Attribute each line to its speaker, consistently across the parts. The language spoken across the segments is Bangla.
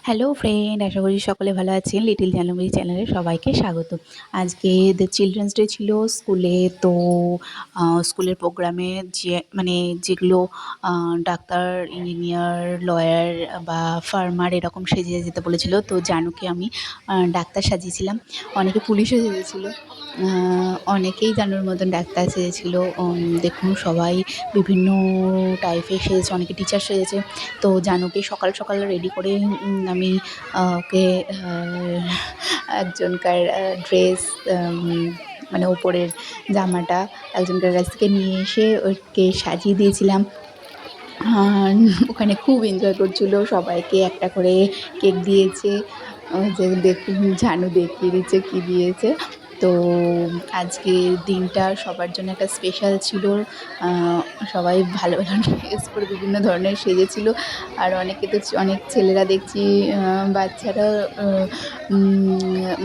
Speaker 1: হ্যালো ফ্রেন্ড, আশা করি সকলে ভালো আছেন। লিটল জাহ্নবী চ্যানেলে সবাইকে স্বাগত। আজকে দ্য চিলড্রেন্স ডে ছিল স্কুলে। তো স্কুলের প্রোগ্রামে যেগুলো ডাক্তার, ইঞ্জিনিয়ার, লয়ার বা ফার্মার এরকম সেজে যেতে বলেছিল। তো জানুকে আমি ডাক্তার সাজিয়েছিলাম। অনেকে পুলিশও সেজেছিল। অনেকেই জানুর মতন ডাক্তার সেজেছিল। দেখুন সবাই বিভিন্ন টাইপের সেজেছে, অনেকে টিচার সেজেছে। তো জানুকে সকাল সকাল রেডি করে আমি ওকে একজনকার ড্রেস, মানে ওপরের জামাটা একজনকার কাছ থেকে নিয়ে এসে ওকে সাজিয়ে দিয়েছিলাম। আর ওখানে খুব এনজয় করছিল, সবাইকে একটা করে কেক দিয়েছে। যে দেখুন ঝানু দেখিয়ে দিচ্ছে কী দিয়েছে। তো আজকের দিনটা সবার জন্য একটা স্পেশাল ছিল। সবাই ভালো ভালো ড্রেস পরে বিভিন্ন ধরনের সেজেছিল। আর অনেকে তো অনেক ছেলেরা দেখছি বাচ্চারা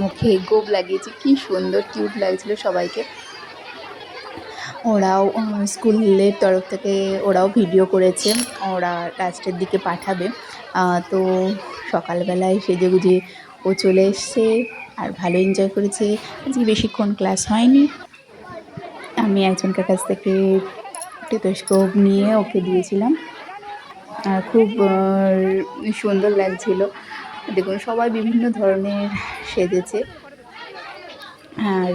Speaker 1: মুখে গোঁফ লাগিয়েছে, কী সুন্দর কিউট লাগছিল সবাইকে। ওরাও স্কুলের তরফ থেকে ওরাও ভিডিও করেছে, ওরা লাস্টের দিকে পাঠাবে। তো সকালবেলায় সেজেগুজে ও চলে এসছে আর ভালো এনজয় করেছে। আজকে বেশিক্ষণ ক্লাস হয়নি। আমি একজনকার কাছ থেকে টেটোস্কোপ নিয়ে ওকে দিয়েছিলাম। আর খুব সুন্দর লাগছিল। দেখুন সবাই বিভিন্ন ধরনের সেজেছে। আর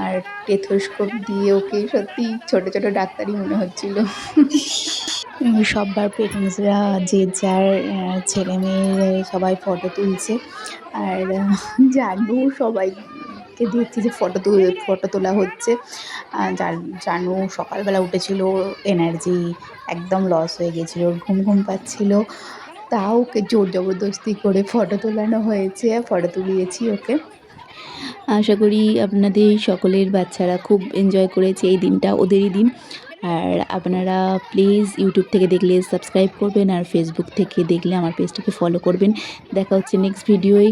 Speaker 1: আর টেথোস্কোপ দিয়ে ওকে সত্যি ছোটো ছোটো ডাক্তারই মনে হচ্ছিল। সবার পেরেন্টসরা যে যার ছেলে মেয়ের সবাই ফটো তুলছে। আর জানু সবাইকে দেখছি যে ফটো তোলা হচ্ছে। জানু সকালবেলা উঠেছিল, এনার্জি একদম লস হয়ে গেছিলো, ঘুম ঘুম পাচ্ছিল। তাও ওকে জোর জবরদস্তি করে ফটো তোলানো হয়েছে, ফটো তুলিয়েছি ওকে। আশা করি আপনাদের সকলের বাচ্চারা খুব এনজয় করেছে এই দিনটা, ওদেরই দিন। আর আপনারা প্লিজ ইউটিউব থেকে দেখলে সাবস্ক্রাইব করবেন, আর ফেসবুক থেকে দেখলে আমার পেজটাকে ফলো করবেন। দেখা হচ্ছে নেক্সট ভিডিওয়।